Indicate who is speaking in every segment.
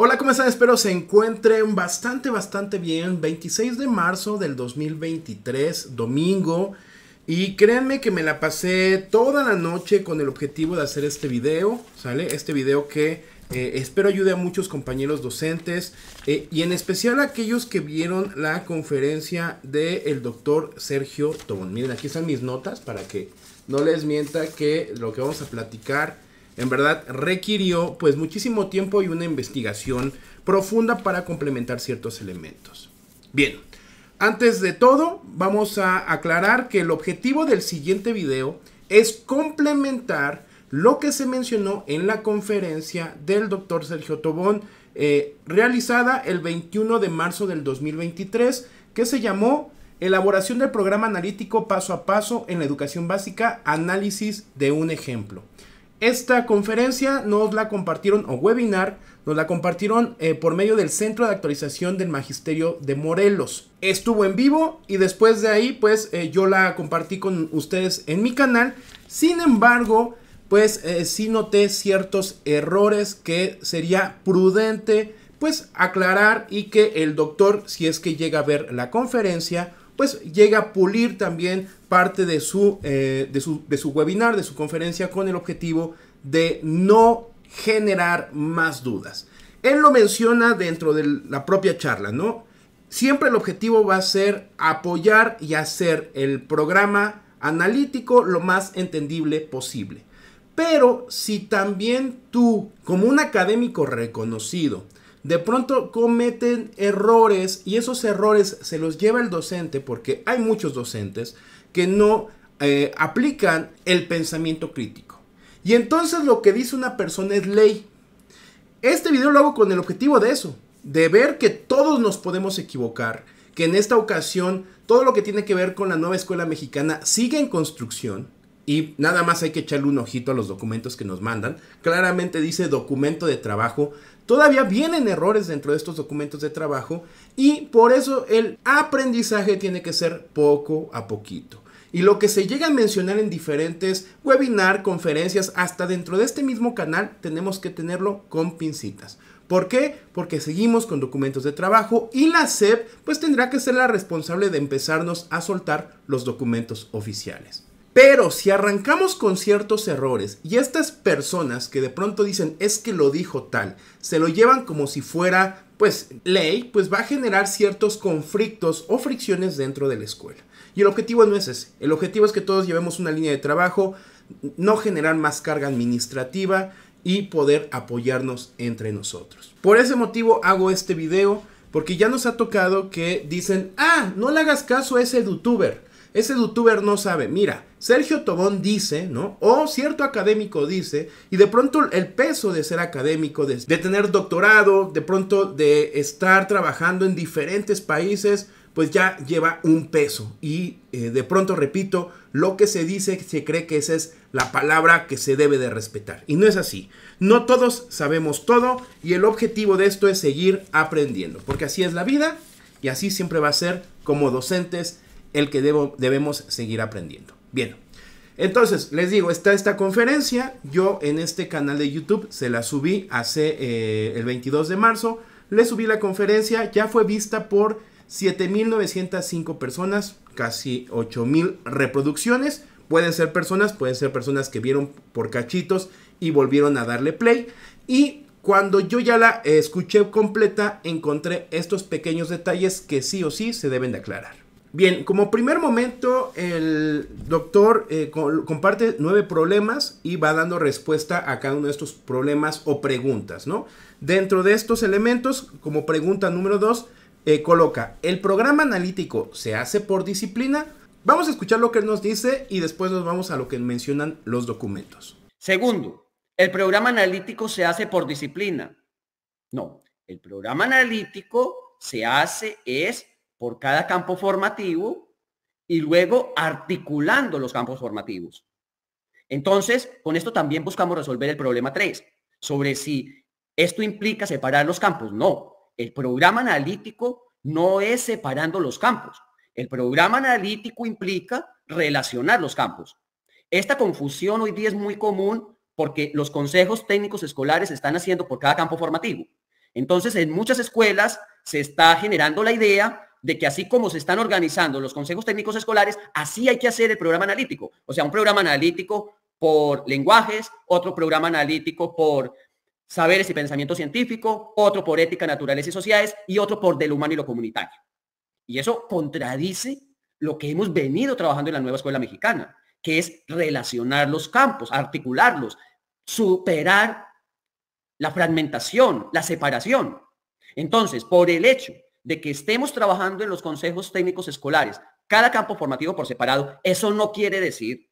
Speaker 1: Hola, ¿cómo están? Espero se encuentren bastante bien. 26 de marzo del 2023, domingo. Y créanme que me la pasé toda la noche con el objetivo de hacer este video, ¿sale? Este video que espero ayude a muchos compañeros docentes y en especial a aquellos que vieron la conferencia del doctor Sergio Tobón. Miren, aquí están mis notas para que no les mienta que lo que vamos a platicar en verdad requirió pues muchísimo tiempo y una investigación profunda para complementar ciertos elementos. Bien, antes de todo vamos a aclarar que el objetivo del siguiente video es complementar lo que se mencionó en la conferencia del doctor Sergio Tobón realizada el 21 de marzo del 2023, que se llamó Elaboración del programa analítico paso a paso en la educación básica, análisis de un ejemplo. Esta conferencia nos la compartieron, o webinar, nos la compartieron por medio del Centro de Actualización del Magisterio de Morelos. Estuvo en vivo y después de ahí, pues yo la compartí con ustedes en mi canal. Sin embargo, pues sí noté ciertos errores que sería prudente, pues aclarar y que el doctor, si es que llega a ver la conferencia, pues llega a pulir también parte de su webinar, de su conferencia, con el objetivo de no generar más dudas. Él lo menciona dentro de la propia charla, ¿no? Siempre el objetivo va a ser apoyar y hacer el programa analítico lo más entendible posible. Pero si también tú, como un académico reconocido, de pronto cometen errores y esos errores se los lleva el docente, porque hay muchos docentes que no aplican el pensamiento crítico. Y entonces lo que dice una persona es ley. Este video lo hago con el objetivo de eso, de ver que todos nos podemos equivocar, que en esta ocasión todo lo que tiene que ver con la nueva escuela mexicana sigue en construcción. Y nada más hay que echarle un ojito a los documentos que nos mandan. Claramente dice documento de trabajo. Todavía vienen errores dentro de estos documentos de trabajo y por eso el aprendizaje tiene que ser poco a poquito. Y lo que se llega a mencionar en diferentes webinars, conferencias, hasta dentro de este mismo canal, tenemos que tenerlo con pincitas. ¿Por qué? Porque seguimos con documentos de trabajo y la SEP pues tendrá que ser la responsable de empezarnos a soltar los documentos oficiales. Pero si arrancamos con ciertos errores y estas personas que de pronto dicen es que lo dijo tal, se lo llevan como si fuera pues ley, pues va a generar ciertos conflictos o fricciones dentro de la escuela. Y el objetivo no es ese, el objetivo es que todos llevemos una línea de trabajo, no generar más carga administrativa y poder apoyarnos entre nosotros. Por ese motivo hago este video, porque ya nos ha tocado que dicen, no le hagas caso a ese youtuber. Ese youtuber no sabe. Mira, Sergio Tobón dice, ¿no? O cierto académico dice, y de pronto el peso de ser académico, de tener doctorado, de pronto de estar trabajando en diferentes países, pues ya lleva un peso. Y de pronto, repito, lo que se dice, se cree que esa es la palabra que se debe de respetar. Y no es así. No todos sabemos todo y el objetivo de esto es seguir aprendiendo. Porque así es la vida y así siempre va a ser como docentes el que debemos seguir aprendiendo. Bien, entonces les digo, está esta conferencia, yo en este canal de YouTube se la subí hace el 22 de marzo, le subí la conferencia, ya fue vista por 7,905 personas, casi 8,000 reproducciones, pueden ser personas que vieron por cachitos y volvieron a darle play, y cuando yo ya la escuché completa, encontré estos pequeños detalles que sí o sí se deben de aclarar. Bien, como primer momento, el doctor comparte 9 problemas y va dando respuesta a cada uno de estos problemas o preguntas, ¿no? Dentro de estos elementos, como pregunta número 2, coloca, ¿el programa analítico se hace por disciplina? Vamos a escuchar lo que él nos dice y después nos vamos a lo que mencionan los documentos.
Speaker 2: Segundo, ¿el programa analítico se hace por disciplina? No, el programa analítico se hace por cada campo formativo y luego articulando los campos formativos. Entonces, con esto también buscamos resolver el problema 3, sobre si esto implica separar los campos. No, el programa analítico no es separando los campos. El programa analítico implica relacionar los campos. Esta confusión hoy día es muy común porque los consejos técnicos escolares están haciendo por cada campo formativo. Entonces, en muchas escuelas se está generando la idea de que así como se están organizando los consejos técnicos escolares, así hay que hacer el programa analítico. O sea, un programa analítico por lenguajes, otro programa analítico por saberes y pensamiento científico, otro por ética, naturales y sociales y otro por de lo humano y lo comunitario. Y eso contradice lo que hemos venido trabajando en la nueva escuela mexicana, que es relacionar los campos, articularlos, superar la fragmentación, la separación. Entonces, por el hecho de que estemos trabajando en los consejos técnicos escolares, cada campo formativo por separado, eso no quiere decir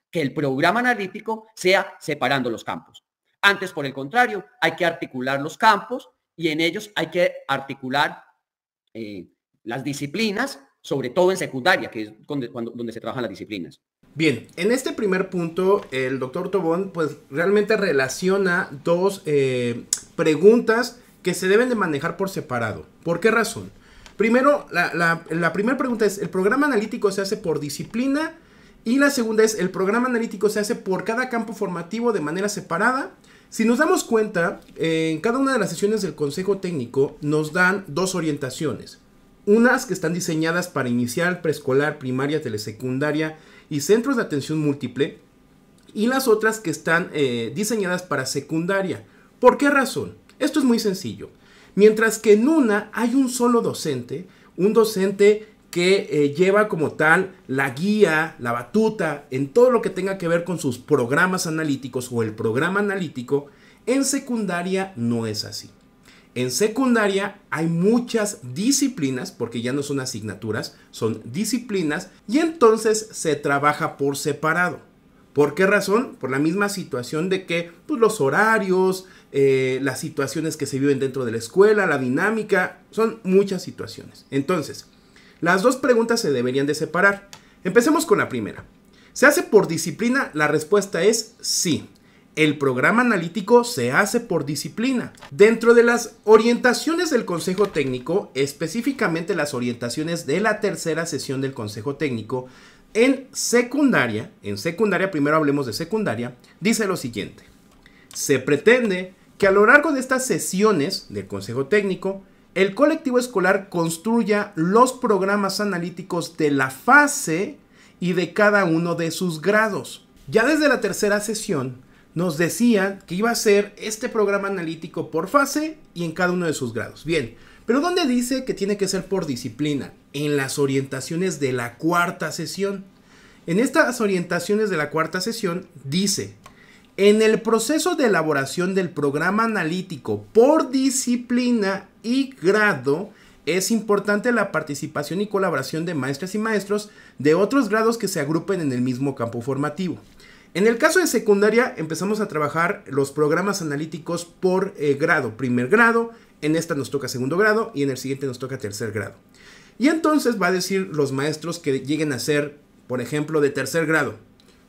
Speaker 2: que el programa analítico sea separando los campos. Antes, por el contrario, hay que articular los campos y en ellos hay que articular las disciplinas, sobre todo en secundaria, que es donde se trabajan las disciplinas.
Speaker 1: Bien, en este primer punto, el doctor Tobón pues realmente relaciona dos preguntas que se deben de manejar por separado. ¿Por qué razón? Primero, la primera pregunta es, ¿el programa analítico se hace por disciplina? Y la segunda es, ¿el programa analítico se hace por cada campo formativo de manera separada? Si nos damos cuenta, en cada una de las sesiones del Consejo Técnico nos dan dos orientaciones. Unas que están diseñadas para inicial, preescolar, primaria, telesecundaria y centros de atención múltiple. Y las otras que están diseñadas para secundaria. ¿Por qué razón? Esto es muy sencillo. Mientras que en una hay un solo docente, un docente que lleva como tal la guía, la batuta en todo lo que tenga que ver con sus programas analíticos o el programa analítico, en secundaria no es así. En secundaria hay muchas disciplinas, porque ya no son asignaturas, son disciplinas, y entonces se trabaja por separado. ¿Por qué razón? Por la misma situación de que pues, los horarios, las situaciones que se viven dentro de la escuela, la dinámica, son muchas situaciones. Entonces, las dos preguntas se deberían de separar. Empecemos con la primera. ¿Se hace por disciplina? La respuesta es sí. El programa analítico se hace por disciplina. Dentro de las orientaciones del Consejo Técnico, específicamente las orientaciones de la tercera sesión del Consejo Técnico, en secundaria, primero hablemos de secundaria, dice lo siguiente. Se pretende que a lo largo de estas sesiones del Consejo Técnico, el colectivo escolar construya los programas analíticos de la fase y de cada uno de sus grados. Ya desde la tercera sesión nos decían que iba a ser este programa analítico por fase y en cada uno de sus grados. Bien, pero ¿dónde dice que tiene que ser por disciplina? En las orientaciones de la cuarta sesión. En estas orientaciones de la cuarta sesión dice: en el proceso de elaboración del programa analítico por disciplina y grado, es importante la participación y colaboración de maestras y maestros de otros grados que se agrupen en el mismo campo formativo. En el caso de secundaria, empezamos a trabajar los programas analíticos por grado. Primer grado, en esta nos toca segundo grado y en el siguiente nos toca tercer grado. Y entonces va a decir los maestros que lleguen a ser, por ejemplo, de tercer grado.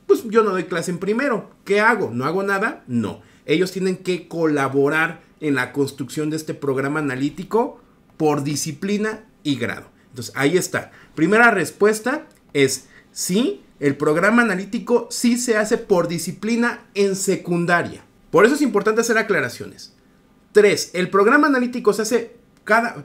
Speaker 1: Pues yo no doy clase en primero. ¿Qué hago? ¿No hago nada? No. Ellos tienen que colaborar en la construcción de este programa analítico por disciplina y grado. Entonces, ahí está. Primera respuesta es sí, el programa analítico sí se hace por disciplina en secundaria. Por eso es importante hacer aclaraciones. 3. El programa analítico se hace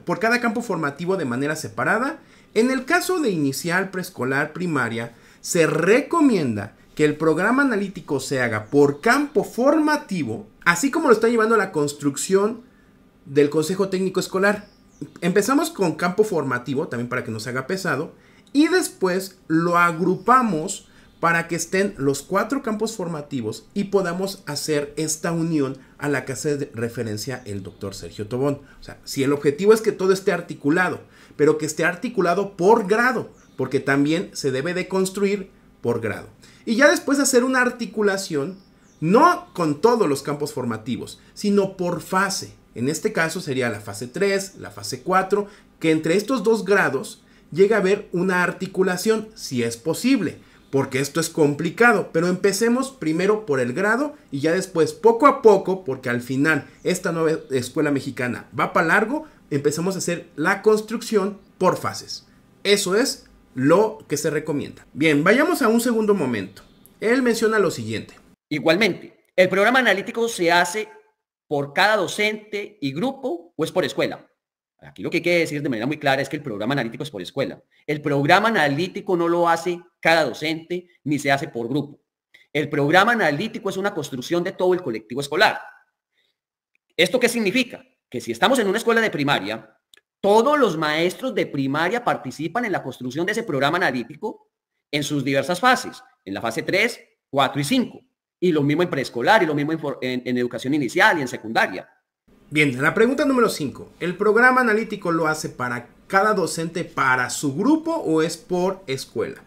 Speaker 1: por cada campo formativo de manera separada. En el caso de inicial, preescolar, primaria, se recomienda que el programa analítico se haga por campo formativo, así como lo está llevando la construcción del Consejo Técnico Escolar. Empezamos con campo formativo, también para que no se haga pesado, y después lo agrupamos para que estén los 4 campos formativos y podamos hacer esta unión a la que hace referencia el doctor Sergio Tobón. O sea, si el objetivo es que todo esté articulado, pero que esté articulado por grado, porque también se debe de construir por grado. Y ya después hacer una articulación, no con todos los campos formativos, sino por fase. En este caso sería la fase 3, la fase 4, que entre estos dos grados llega a haber una articulación, si es posible, porque esto es complicado. Pero empecemos primero por el grado y ya después, poco a poco, porque al final esta nueva escuela mexicana va para largo, empezamos a hacer la construcción por fases. Eso es lo que se recomienda. Bien, vayamos a un segundo momento. Él menciona lo siguiente.
Speaker 2: Igualmente, el programa analítico se hace por cada docente y grupo o es por escuela? Aquí lo que quiere decir de manera muy clara es que el programa analítico es por escuela. El programa analítico no lo hace cada docente ni se hace por grupo. El programa analítico es una construcción de todo el colectivo escolar. ¿Esto qué significa? Que si estamos en una escuela de primaria, todos los maestros de primaria participan en la construcción de ese programa analítico en sus diversas fases, en la fase 3, 4 y 5. Y lo mismo en preescolar, y lo mismo en educación inicial y en secundaria.
Speaker 1: Bien, la pregunta número 5. ¿El programa analítico lo hace para cada docente para su grupo o es por escuela?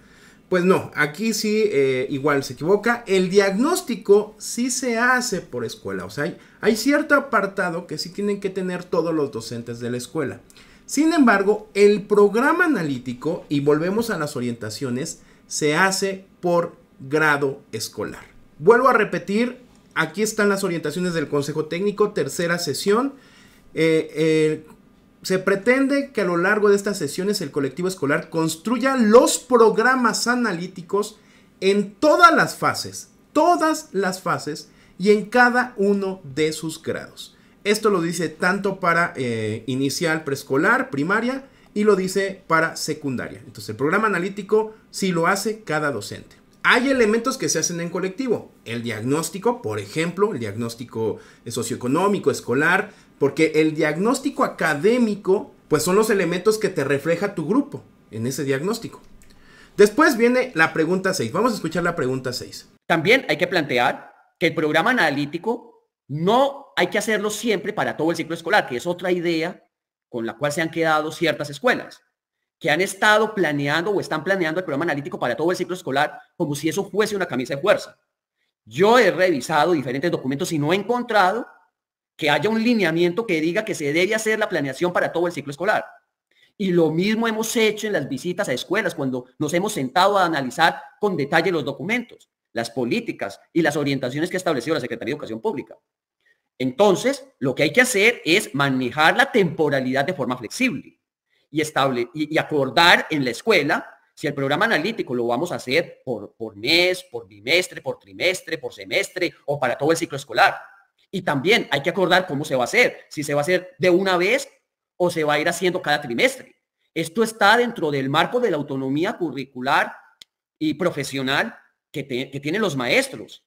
Speaker 1: Pues no, aquí sí igual se equivoca. El diagnóstico sí se hace por escuela. O sea, hay cierto apartado que sí tienen que tener todos los docentes de la escuela. Sin embargo, el programa analítico, y volvemos a las orientaciones, se hace por grado escolar. Vuelvo a repetir, aquí están las orientaciones del Consejo Técnico, tercera sesión. Se pretende que a lo largo de estas sesiones el colectivo escolar construya los programas analíticos en todas las fases y en cada uno de sus grados. Esto lo dice tanto para inicial, preescolar, primaria y lo dice para secundaria. Entonces el programa analítico sí lo hace cada docente. Hay elementos que se hacen en colectivo. El diagnóstico, por ejemplo, el diagnóstico socioeconómico, escolar, porque el diagnóstico académico, pues son los elementos que te refleja tu grupo en ese diagnóstico. Después viene la pregunta 6. Vamos a escuchar la pregunta 6.
Speaker 2: También hay que plantear que el programa analítico no hay que hacerlo siempre para todo el ciclo escolar, que es otra idea con la cual se han quedado ciertas escuelas, que han estado planeando o están planeando el programa analítico para todo el ciclo escolar como si eso fuese una camisa de fuerza. Yo he revisado diferentes documentos y no he encontrado que haya un lineamiento que diga que se debe hacer la planeación para todo el ciclo escolar. Y lo mismo hemos hecho en las visitas a escuelas cuando nos hemos sentado a analizar con detalle los documentos, las políticas y las orientaciones que ha establecido la Secretaría de Educación Pública. Entonces, lo que hay que hacer es manejar la temporalidad de forma flexible y acordar en la escuela si el programa analítico lo vamos a hacer por mes, por bimestre, por trimestre, por semestre o para todo el ciclo escolar. Y también hay que acordar cómo se va a hacer, si se va a hacer de una vez o se va a ir haciendo cada trimestre. Esto está dentro del marco de la autonomía curricular y profesional que tienen los maestros,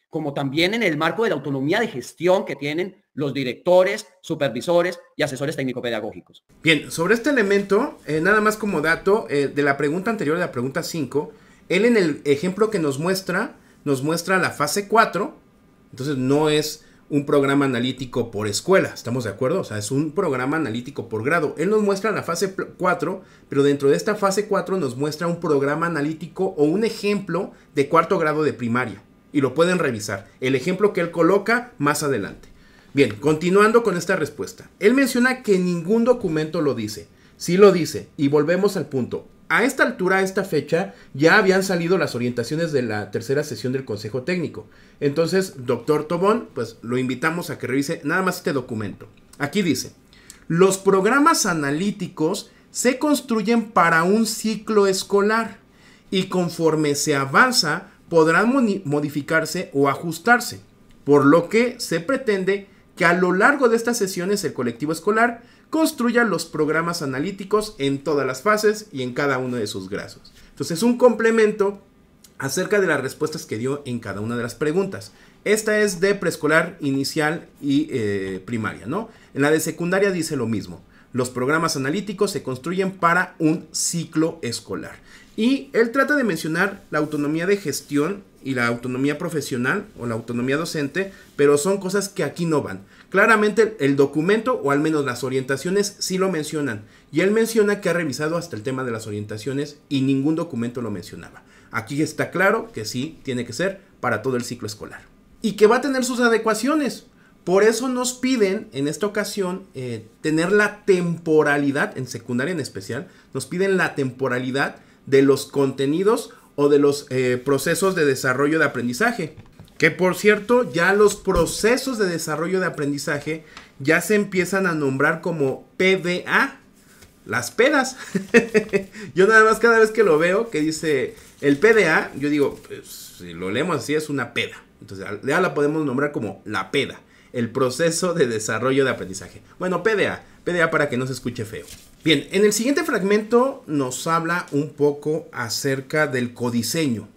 Speaker 2: como también en el marco de la autonomía de gestión que tienen los directores, supervisores y asesores técnico-pedagógicos.
Speaker 1: Bien, sobre este elemento, nada más como dato, de la pregunta anterior, de la pregunta 5, él en el ejemplo que nos muestra la fase 4, entonces no es un programa analítico por escuela, ¿estamos de acuerdo? O sea, es un programa analítico por grado. Él nos muestra la fase 4, pero dentro de esta fase 4 nos muestra un programa analítico o un ejemplo de cuarto grado de primaria. Y lo pueden revisar. El ejemplo que él coloca más adelante. Bien, continuando con esta respuesta. Él menciona que ningún documento lo dice. Sí lo dice. Y volvemos al punto. A esta altura, a esta fecha, ya habían salido las orientaciones de la tercera sesión del Consejo Técnico. Entonces, doctor Tobón, pues lo invitamos a que revise nada más este documento. Aquí dice, los programas analíticos se construyen para un ciclo escolar y conforme se avanza podrán modificarse o ajustarse, por lo que se pretende que a lo largo de estas sesiones el colectivo escolar construya los programas analíticos en todas las fases y en cada uno de sus grados. Entonces, un complemento acerca de las respuestas que dio en cada una de las preguntas. Esta es de preescolar, inicial y primaria, ¿no? En la de secundaria dice lo mismo. Los programas analíticos se construyen para un ciclo escolar. Y él trata de mencionar la autonomía de gestión y la autonomía profesional o la autonomía docente, pero son cosas que aquí no van. Claramente el documento, o al menos las orientaciones, sí lo mencionan. Y él menciona que ha revisado hasta el tema de las orientaciones y ningún documento lo mencionaba. Aquí está claro que sí tiene que ser para todo el ciclo escolar. Y que va a tener sus adecuaciones. Por eso nos piden en esta ocasión tener la temporalidad, en secundaria en especial, nos piden la temporalidad de los contenidos o de los procesos de desarrollo de aprendizaje. Que por cierto, ya los procesos de desarrollo de aprendizaje ya se empiezan a nombrar como PDA. Las pedas. Yo nada más cada vez que lo veo que dice el PDA, yo digo, pues, si lo leemos así es una peda. Entonces ya la podemos nombrar como la peda. el proceso de desarrollo de aprendizaje. Bueno, PDA para que no se escuche feo. Bien, en el siguiente fragmento nos habla un poco acerca del codiseño,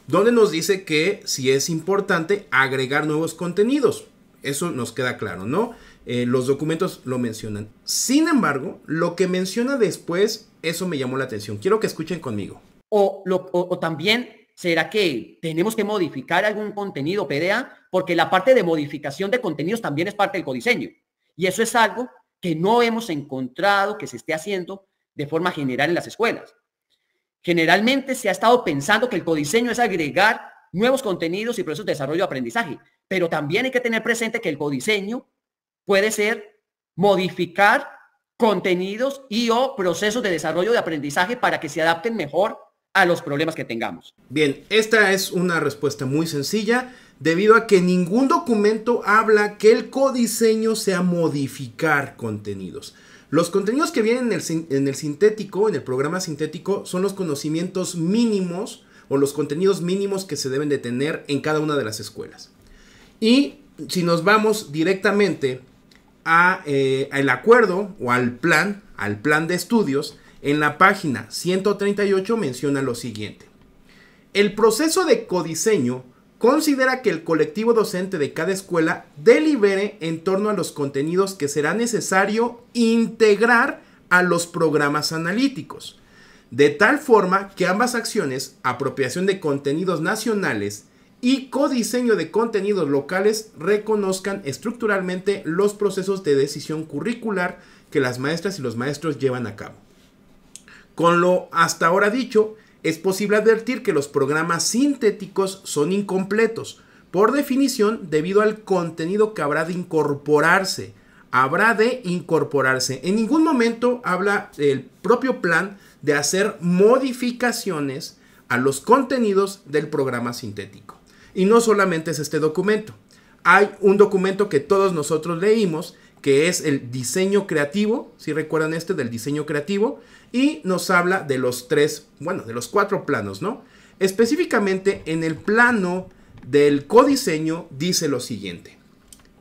Speaker 1: donde nos dice que sí es importante agregar nuevos contenidos. Eso nos queda claro, ¿no? Los documentos lo mencionan. Sin embargo, lo que menciona después, eso me llamó la atención. Quiero que escuchen conmigo.
Speaker 2: O también, ¿será que tenemos que modificar algún contenido PDA? Porque la parte de modificación de contenidos también es parte del codiseño. Y eso es algo que no hemos encontrado que se esté haciendo de forma general en las escuelas. Generalmente se ha estado pensando que el codiseño es agregar nuevos contenidos y procesos de desarrollo de aprendizaje, pero también hay que tener presente que el codiseño puede ser modificar contenidos y o procesos de desarrollo de aprendizaje para que se adapten mejor a los problemas que tengamos.
Speaker 1: Bien, esta es una respuesta muy sencilla, debido a que ningún documento habla que el codiseño sea modificar contenidos. Los contenidos que vienen en el sintético, en el programa sintético, son los conocimientos mínimos o los contenidos mínimos que se deben de tener en cada una de las escuelas. Y si nos vamos directamente al acuerdo o al plan de estudios, en la página 138 menciona lo siguiente. El proceso de codiseño considera que el colectivo docente de cada escuela delibere en torno a los contenidos que será necesario integrar a los programas analíticos, de tal forma que ambas acciones, apropiación de contenidos nacionales y codiseño de contenidos locales, reconozcan estructuralmente los procesos de decisión curricular que las maestras y los maestros llevan a cabo. Con lo hasta ahora dicho, es posible advertir que los programas sintéticos son incompletos, por definición, debido al contenido que habrá de incorporarse. En ningún momento habla el propio plan de hacer modificaciones a los contenidos del programa sintético. Y no solamente es este documento. Hay un documento que todos nosotros leímos, que es el diseño creativo, si recuerdan del diseño creativo, y nos habla de los cuatro planos, ¿no? Específicamente en el plano del codiseño dice lo siguiente.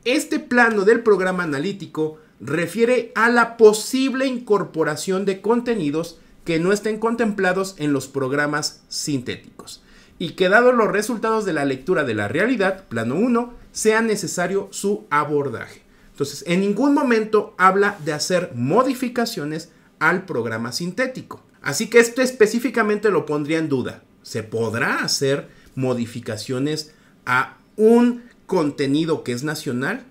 Speaker 1: Este plano del programa analítico refiere a la posible incorporación de contenidos que no estén contemplados en los programas sintéticos y que dados los resultados de la lectura de la realidad, plano 1, sea necesario su abordaje. Entonces, en ningún momento habla de hacer modificaciones al programa sintético. Así que esto específicamente lo pondría en duda. ¿Se podrá hacer modificaciones a un contenido que es nacional?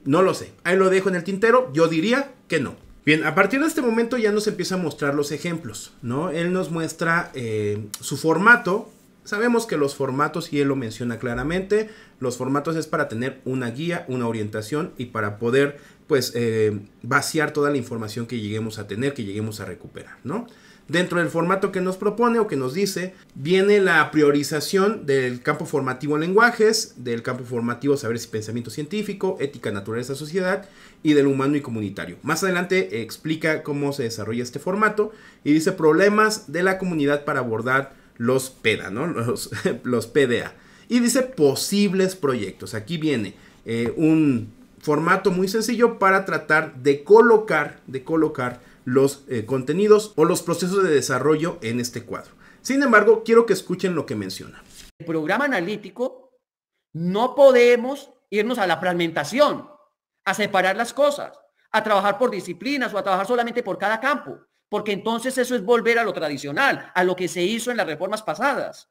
Speaker 1: No lo sé. Ahí lo dejo en el tintero. Yo diría que no. Bien, a partir de este momento ya nos empieza a mostrar los ejemplos, ¿no? Él nos muestra su formato. Sabemos que los formatos, y él lo menciona claramente, los formatos es para tener una guía, una orientación y para poder, pues, vaciar toda la información que lleguemos a tener, que lleguemos a recuperar, ¿no? Dentro del formato que nos propone o que nos dice, viene la priorización del campo formativo lenguajes, del campo formativo saberes y pensamiento científico, ética, naturaleza, sociedad y del humano y comunitario. Más adelante explica cómo se desarrolla este formato y dice problemas de la comunidad para abordar los PEDA, ¿no? Los PDA. Y dice posibles proyectos. Aquí viene un formato muy sencillo para tratar de colocar los contenidos o los procesos de desarrollo en este cuadro. Sin embargo, quiero que escuchen lo que menciona.
Speaker 2: El programa analítico no podemos irnos a la fragmentación, a separar las cosas, a trabajar por disciplinas o a trabajar solamente por cada campo, porque entonces eso es volver a lo tradicional, a lo que se hizo en las reformas pasadas.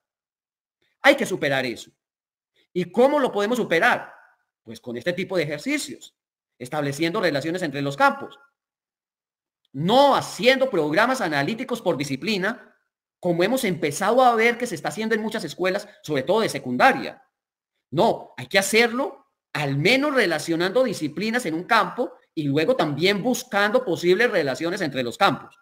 Speaker 2: Hay que superar eso. ¿Y cómo lo podemos superar? Pues con este tipo de ejercicios, estableciendo relaciones entre los campos. No haciendo programas analíticos por disciplina, como hemos empezado a ver que se está haciendo en muchas escuelas, sobre todo de secundaria. No, hay que hacerlo al menos relacionando disciplinas en un campo y luego también buscando posibles relaciones entre los campos.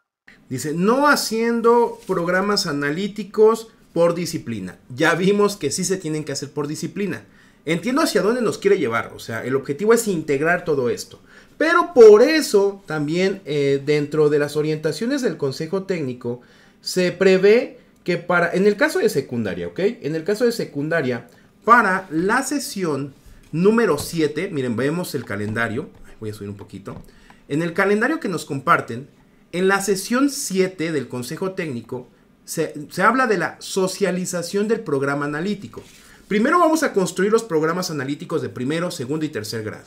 Speaker 1: Dice, no haciendo programas analíticos por disciplina. Ya vimos que sí se tienen que hacer por disciplina. Entiendo hacia dónde nos quiere llevar, o sea, el objetivo es integrar todo esto. Pero por eso también dentro de las orientaciones del Consejo Técnico se prevé que en el caso de secundaria, ¿ok? En el caso de secundaria, para la sesión número 7, miren, vemos el calendario, voy a subir un poquito. En el calendario que nos comparten, en la sesión 7 del Consejo Técnico, se habla de la socialización del programa analítico. Primero vamos a construir los programas analíticos de primero, segundo y tercer grado.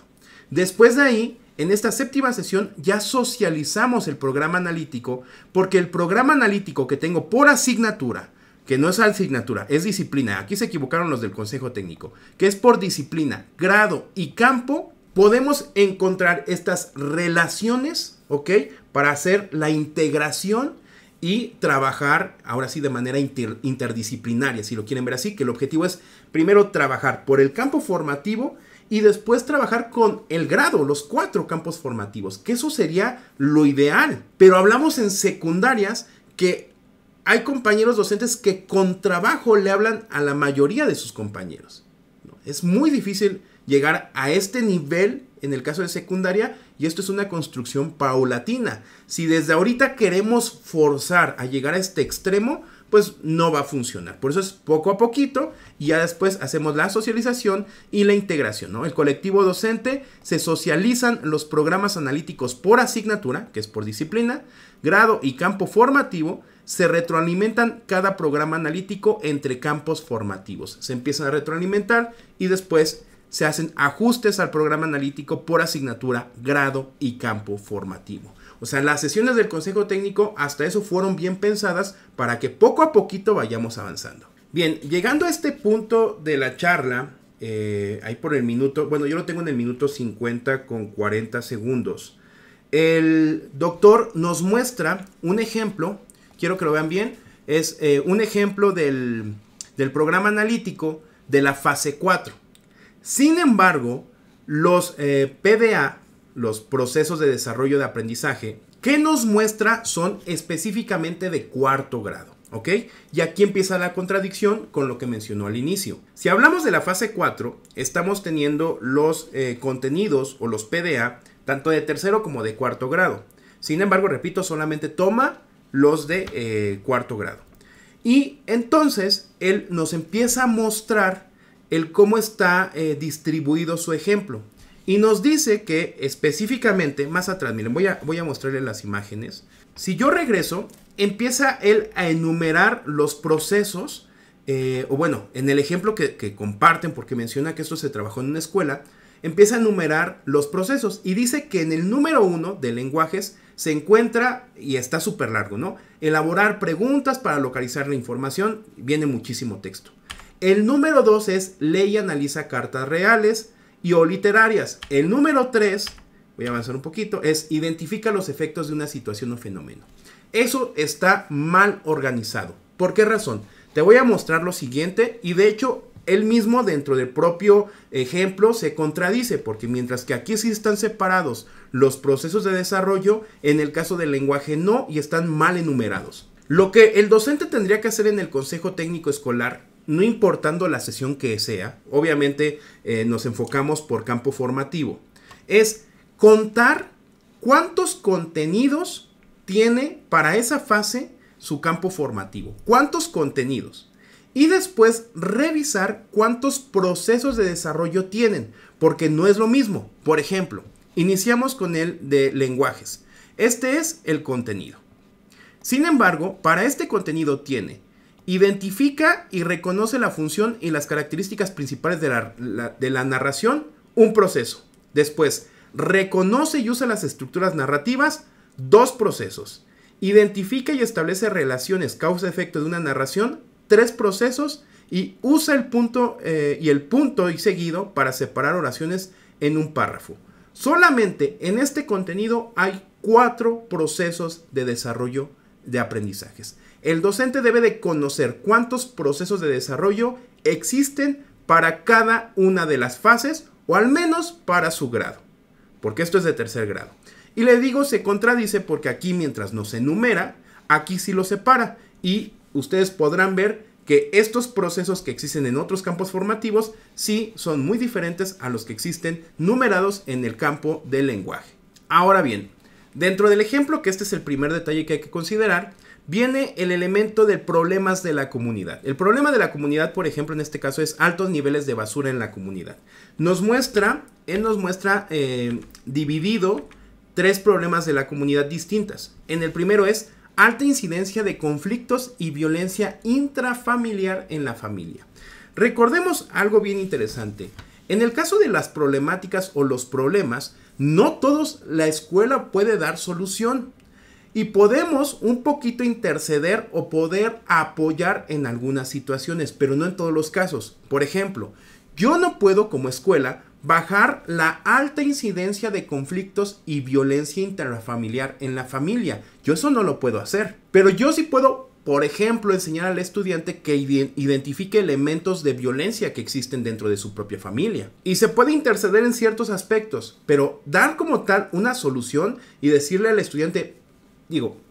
Speaker 1: Después de ahí, en esta séptima sesión, ya socializamos el programa analítico, porque el programa analítico que tengo por asignatura, que no es asignatura, es disciplina, aquí se equivocaron los del Consejo Técnico, que es por disciplina, grado y campo, podemos encontrar estas relaciones, ¿ok? Para hacer la integración y trabajar, ahora sí, de manera interdisciplinaria, si lo quieren ver así, que el objetivo es primero trabajar por el campo formativo y después trabajar con el grado, los 4 campos formativos, que eso sería lo ideal. Pero hablamos en secundarias que hay compañeros docentes que con trabajo le hablan a la mayoría de sus compañeros. Es muy difícil llegar a este nivel en el caso de secundaria, y esto es una construcción paulatina. Si desde ahorita queremos forzar a llegar a este extremo, pues no va a funcionar. Por eso es poco a poquito, y ya después hacemos la socialización y la integración, ¿no? El colectivo docente, se socializan los programas analíticos por asignatura, que es por disciplina, grado y campo formativo. Se retroalimentan cada programa analítico entre campos formativos. Se empiezan a retroalimentar y después se hacen ajustes al programa analítico por asignatura, grado y campo formativo. O sea, las sesiones del Consejo Técnico hasta eso fueron bien pensadas para que poco a poquito vayamos avanzando. Bien, llegando a este punto de la charla, ahí por el minuto, bueno, yo lo tengo en el minuto 50 con 40 segundos. El doctor nos muestra un ejemplo, quiero que lo vean bien, es un ejemplo del programa analítico de la fase 4. Sin embargo, los PDA, los procesos de desarrollo de aprendizaje, que nos muestra son específicamente de 4º grado, ¿ok? Y aquí empieza la contradicción con lo que mencionó al inicio. Si hablamos de la fase 4, estamos teniendo los contenidos o los PDA, tanto de 3º como de 4º grado. Sin embargo, repito, solamente toma los de 4º grado. Y entonces, él nos empieza a mostrar el cómo está distribuido su ejemplo. Y nos dice que específicamente, más atrás, miren, voy a mostrarles las imágenes. Si yo regreso, empieza él a enumerar los procesos, o bueno, en el ejemplo que comparten, porque menciona que esto se trabajó en una escuela, empieza a enumerar los procesos y dice que en el número 1 de lenguajes se encuentra, y está súper largo, ¿no? Elaborar preguntas para localizar la información, viene muchísimo texto. El número 2 es lee y analiza cartas reales y o literarias. El número 3, voy a avanzar un poquito, es identifica los efectos de una situación o fenómeno. Eso está mal organizado. ¿Por qué razón? Te voy a mostrar lo siguiente, y de hecho él mismo dentro del propio ejemplo se contradice, porque mientras que aquí sí están separados los procesos de desarrollo, en el caso del lenguaje no, y están mal enumerados. Lo que el docente tendría que hacer en el Consejo Técnico Escolar, no importando la sesión que sea, obviamente nos enfocamos por campo formativo, es contar cuántos contenidos tiene para esa fase su campo formativo, cuántos contenidos, y después revisar cuántos procesos de desarrollo tienen, porque no es lo mismo. Por ejemplo, iniciamos con el de lenguajes. Este es el contenido. Sin embargo, para este contenido tiene identifica y reconoce la función y las características principales de la narración, un proceso. Después, reconoce y usa las estructuras narrativas, 2 procesos. Identifica y establece relaciones causa-efecto de una narración, 3 procesos. Y usa el punto y seguido para separar oraciones en un párrafo. Solamente en este contenido hay 4 procesos de desarrollo de aprendizajes. El docente debe de conocer cuántos procesos de desarrollo existen para cada una de las fases, o al menos para su grado, porque esto es de 3er grado. Y le digo, se contradice porque aquí mientras nos enumera, aquí sí lo separa, y ustedes podrán ver que estos procesos que existen en otros campos formativos sí son muy diferentes a los que existen numerados en el campo del lenguaje. Ahora bien, Dentro del ejemplo, que este es el primer detalle que hay que considerar, viene el elemento de problemas de la comunidad. El problema de la comunidad, por ejemplo, en este caso es altos niveles de basura en la comunidad. Él nos muestra dividido 3 problemas de la comunidad distintas. En el primero es alta incidencia de conflictos y violencia intrafamiliar en la familia. Recordemos algo bien interesante. En el caso de las problemáticas o los problemas, no todos la escuela puede dar solución. Y podemos un poquito interceder o poder apoyar en algunas situaciones, pero no en todos los casos. Por ejemplo, yo no puedo como escuela bajar la alta incidencia de conflictos y violencia intrafamiliar en la familia. Yo eso no lo puedo hacer. Pero yo sí puedo, por ejemplo, enseñar al estudiante que identifique elementos de violencia que existen dentro de su propia familia. Y se puede interceder en ciertos aspectos, pero dar como tal una solución y decirle al estudiante,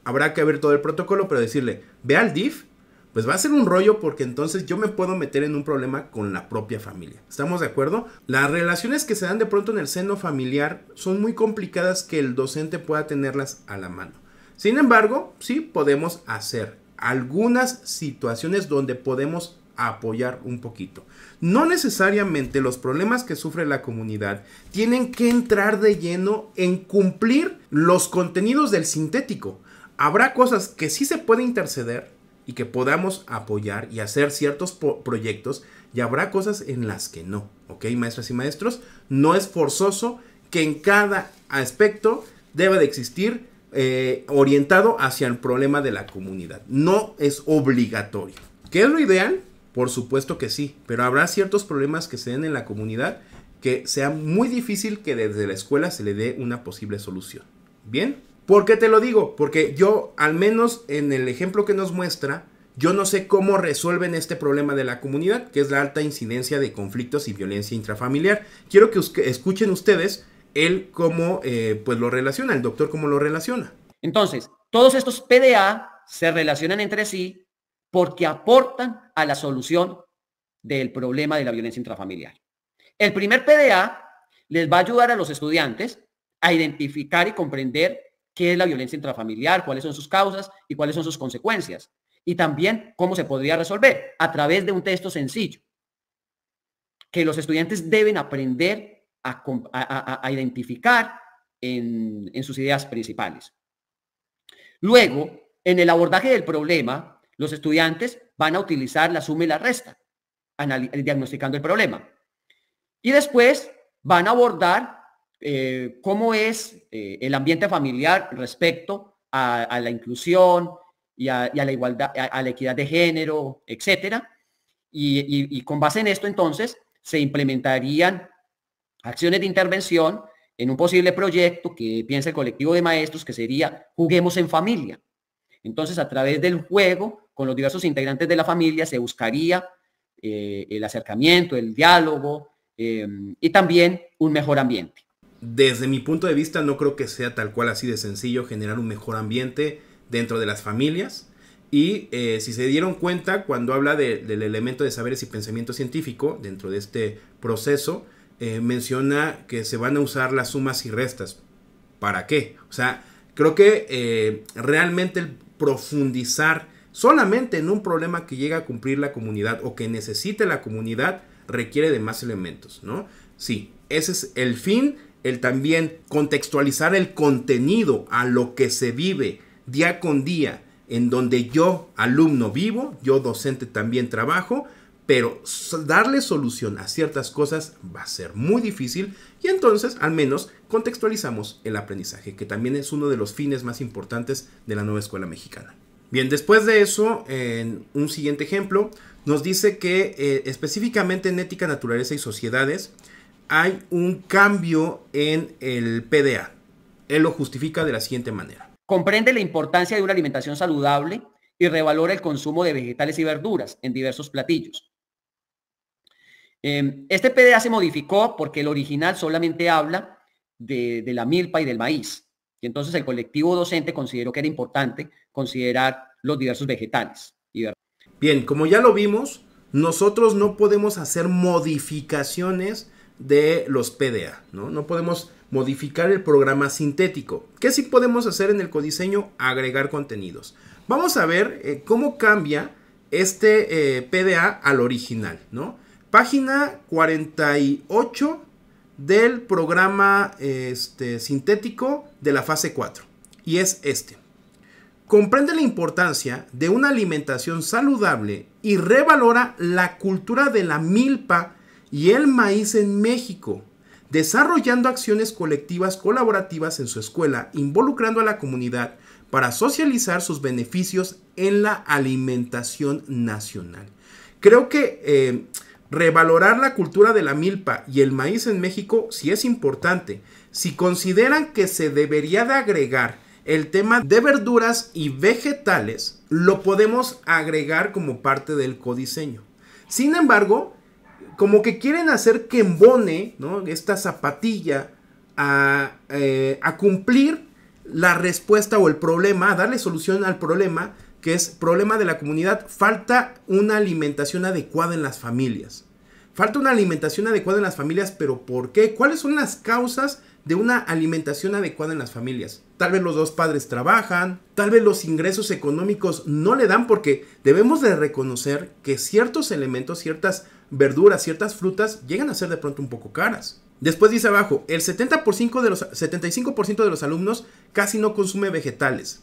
Speaker 1: habrá que ver todo el protocolo, pero decirle, ve al DIF, pues va a ser un rollo porque entonces yo me puedo meter en un problema con la propia familia. ¿Estamos de acuerdo? Las relaciones que se dan de pronto en el seno familiar son muy complicadas que el docente pueda tenerlas a la mano. Sin embargo, sí podemos hacer algunas situaciones donde podemos apoyar un poquito. No necesariamente los problemas que sufre la comunidad tienen que entrar de lleno en cumplir los contenidos del sintético. Habrá cosas que sí se puede interceder y que podamos apoyar y hacer ciertos proyectos, y habrá cosas en las que no, ¿ok, maestras y maestros? No es forzoso que en cada aspecto debe de existir orientado hacia el problema de la comunidad. No es obligatorio. ¿Qué es lo ideal? Por supuesto que sí, pero habrá ciertos problemas que se den en la comunidad que sea muy difícil que desde la escuela se le dé una posible solución. ¿Bien? ¿Por qué te lo digo? Porque yo, al menos en el ejemplo que nos muestra, yo no sé cómo resuelven este problema de la comunidad, que es la alta incidencia de conflictos y violencia intrafamiliar. Quiero que escuchen ustedes él cómo pues lo relaciona, el doctor cómo lo relaciona.
Speaker 2: Entonces, todos estos PDA se relacionan entre sí porque aportan a la solución del problema de la violencia intrafamiliar. El primer PDA les va a ayudar a los estudiantes a identificar y comprender qué es la violencia intrafamiliar, cuáles son sus causas y cuáles son sus consecuencias. Y también cómo se podría resolver a través de un texto sencillo que los estudiantes deben aprender a identificar en sus ideas principales. Luego, en el abordaje del problema, los estudiantes van a utilizar la suma y la resta, diagnosticando el problema. Y después van a abordar cómo es el ambiente familiar respecto a la inclusión y a la igualdad, a la equidad de género, etcétera. Y con base en esto, entonces, se implementarían acciones de intervención en un posible proyecto que piensa el colectivo de maestros, que sería Juguemos en Familia. Entonces, a través del juego, con los diversos integrantes de la familia, se buscaría el acercamiento, el diálogo y también un mejor ambiente.
Speaker 1: Desde mi punto de vista, no creo que sea tal cual así de sencillo generar un mejor ambiente dentro de las familias. Y si se dieron cuenta, cuando habla del elemento de saberes y pensamiento científico, dentro de este proceso, menciona que se van a usar las sumas y restas. ¿Para qué? O sea, creo que realmente el profundizar solamente en un problema que llega a cumplir la comunidad o que necesite la comunidad requiere de más elementos, ¿no? Sí, ese es el fin, el también contextualizar el contenido a lo que se vive día con día, en donde yo, alumno, vivo, yo, docente, también trabajo, pero darle solución a ciertas cosas va a ser muy difícil y entonces al menos contextualizamos el aprendizaje, que también es uno de los fines más importantes de la nueva escuela mexicana. Bien, después de eso, en un siguiente ejemplo, nos dice que específicamente en ética, naturaleza y sociedades hay un cambio en el PDA. Él lo justifica de la siguiente manera.
Speaker 2: Comprende la importancia de una alimentación saludable y revalora el consumo de vegetales y verduras en diversos platillos. Este PDA se modificó porque el original solamente habla de la milpa y del maíz. Y entonces el colectivo docente consideró que era importante considerar los diversos vegetales.
Speaker 1: Bien, como ya lo vimos, nosotros no podemos hacer modificaciones de los PDA, ¿no? No podemos modificar el programa sintético. ¿Qué sí podemos hacer en el codiseño? Agregar contenidos. Vamos a ver cómo cambia este PDA al original, ¿no? Página 48 del programa sintético de la fase 4. Y es este. Comprende la importancia de una alimentación saludable y revalora la cultura de la milpa y el maíz en México, desarrollando acciones colectivas colaborativas en su escuela, involucrando a la comunidad para socializar sus beneficios en la alimentación nacional. Creo que revalorar la cultura de la milpa y el maíz en México sí es importante. Si consideran que se debería de agregar el tema de verduras y vegetales, lo podemos agregar como parte del codiseño. Sin embargo, como que quieren hacer que embone, ¿no?, esta zapatilla a cumplir la respuesta o el problema, a darle solución al problema, que es problema de la comunidad. Falta una alimentación adecuada en las familias. Falta una alimentación adecuada en las familias, pero ¿por qué? ¿Cuáles son las causas de una alimentación adecuada en las familias? Tal vez los dos padres trabajan, tal vez los ingresos económicos no le dan, porque debemos de reconocer que ciertos elementos, ciertas verduras, ciertas frutas llegan a ser de pronto un poco caras. Después dice abajo, el 75% de los alumnos casi no consume vegetales.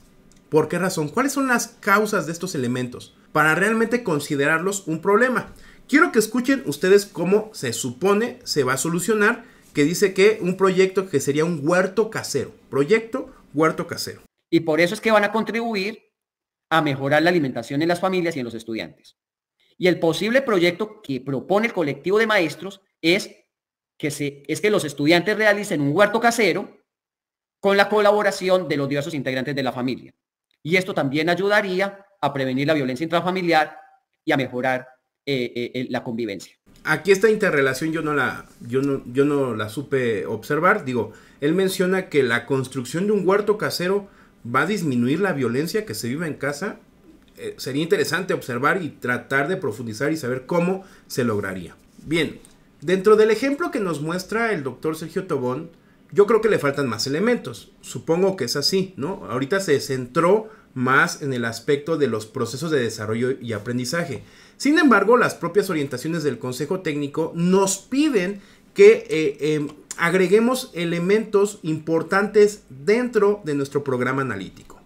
Speaker 1: ¿Por qué razón? ¿Cuáles son las causas de estos elementos? Para realmente considerarlos un problema. Quiero que escuchen ustedes cómo se supone se va a solucionar, que dice que un proyecto que sería un huerto casero. Proyecto huerto casero.
Speaker 2: Y por eso es que van a contribuir a mejorar la alimentación en las familias y en los estudiantes. Y el posible proyecto que propone el colectivo de maestros es que los estudiantes realicen un huerto casero con la colaboración de los diversos integrantes de la familia. Y esto también ayudaría a prevenir la violencia intrafamiliar y a mejorar la convivencia.
Speaker 1: Aquí esta interrelación yo no la supe observar. Digo, él menciona que la construcción de un huerto casero va a disminuir la violencia que se vive en casa. Sería interesante observar y tratar de profundizar y saber cómo se lograría. Bien, dentro del ejemplo que nos muestra el doctor Sergio Tobón, yo creo que le faltan más elementos. Supongo que es así, ¿no? Ahorita se centró más en el aspecto de los procesos de desarrollo y aprendizaje. Sin embargo, las propias orientaciones del Consejo Técnico nos piden que agreguemos elementos importantes dentro de nuestro programa analítico.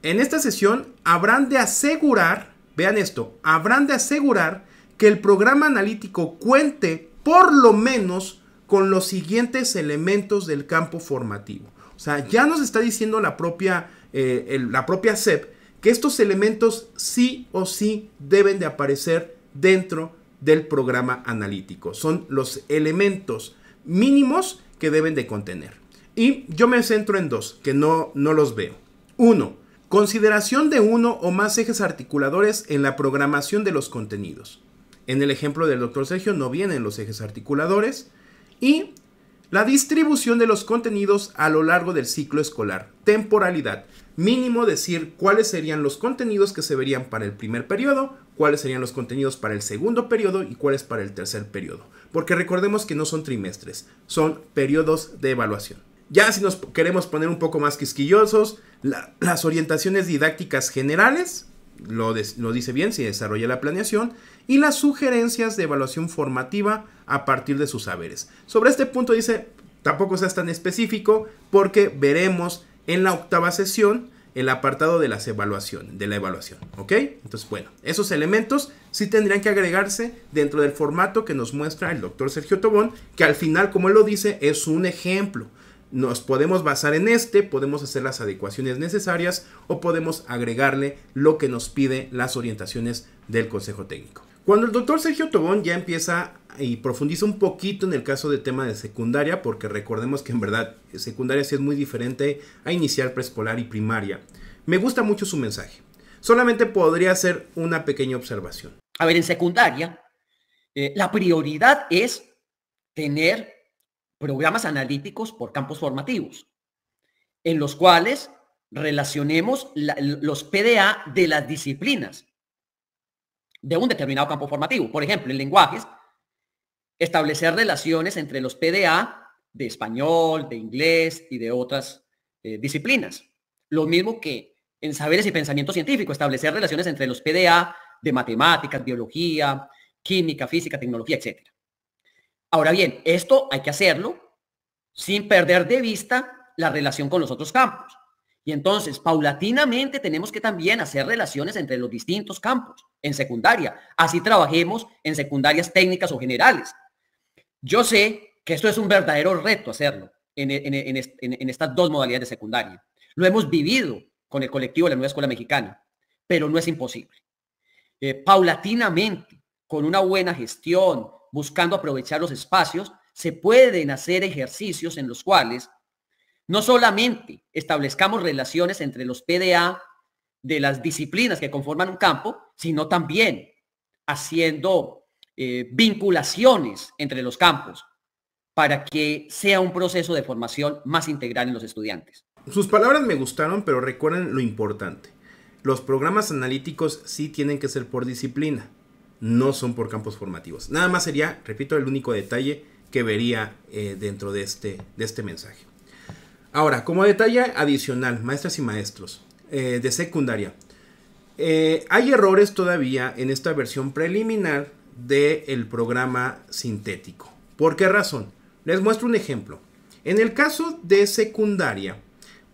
Speaker 1: En esta sesión habrán de asegurar, vean esto, habrán de asegurar que el programa analítico cuente por lo menos con los siguientes elementos del campo formativo. O sea, ya nos está diciendo la propia SEP que estos elementos sí o sí deben de aparecer dentro del programa analítico. Son los elementos mínimos que deben de contener. Y yo me centro en dos, que no los veo. 1. Consideración de uno o más ejes articuladores en la programación de los contenidos. En el ejemplo del doctor Sergio no vienen los ejes articuladores. Y la distribución de los contenidos a lo largo del ciclo escolar. Temporalidad. Mínimo decir cuáles serían los contenidos que se verían para el primer periodo, cuáles serían los contenidos para el segundo periodo y cuáles para el tercer periodo. Porque recordemos que no son trimestres, son periodos de evaluación. Ya si nos queremos poner un poco más quisquillosos, las orientaciones didácticas generales, lo dice bien, se desarrolla la planeación, y las sugerencias de evaluación formativa a partir de sus saberes. Sobre este punto dice, tampoco seas tan específico, porque veremos en la octava sesión el apartado de la evaluación, ¿ok? Entonces, bueno, esos elementos sí tendrían que agregarse dentro del formato que nos muestra el doctor Sergio Tobón, que al final, como él lo dice, es un ejemplo. Nos podemos basar en podemos hacer las adecuaciones necesarias o podemos agregarle lo que nos pide las orientaciones del Consejo Técnico. Cuando el doctor Sergio Tobón ya empieza y profundiza un poquito en el caso de tema de secundaria, porque recordemos que en verdad secundaria sí es muy diferente a inicial, preescolar y primaria, me gusta mucho su mensaje. Solamente podría hacer una pequeña observación.
Speaker 2: A ver, en secundaria, la prioridad es tener programas analíticos por campos formativos, en los cuales relacionemos los PDA de las disciplinas de un determinado campo formativo. Por ejemplo, en lenguajes, establecer relaciones entre los PDA de español, de inglés y de otras disciplinas. Lo mismo que en saberes y pensamiento científico, establecer relaciones entre los PDA de matemáticas, biología, química, física, tecnología, etc. Ahora bien, esto hay que hacerlo sin perder de vista la relación con los otros campos. Y entonces, paulatinamente, tenemos que también hacer relaciones entre los distintos campos en secundaria. Así trabajemos en secundarias técnicas o generales. Yo sé que esto es un verdadero reto hacerlo en estas dos modalidades de secundaria. Lo hemos vivido con el colectivo de la Nueva Escuela Mexicana, pero no es imposible. Paulatinamente, con una buena gestión, buscando aprovechar los espacios, se pueden hacer ejercicios en los cuales no solamente establezcamos relaciones entre los PDA de las disciplinas que conforman un campo, sino también haciendo vinculaciones entre los campos para que sea un proceso de formación más integral en los estudiantes.
Speaker 1: Sus palabras me gustaron, pero recuerden lo importante. Los programas analíticos sí tienen que ser por disciplina, no son por campos formativos. Nada más sería, repito, el único detalle que vería dentro de este mensaje. Ahora, como detalle adicional, maestras y maestros de secundaria, hay errores todavía en esta versión preliminar del programa sintético. ¿Por qué razón? Les muestro un ejemplo. En el caso de secundaria,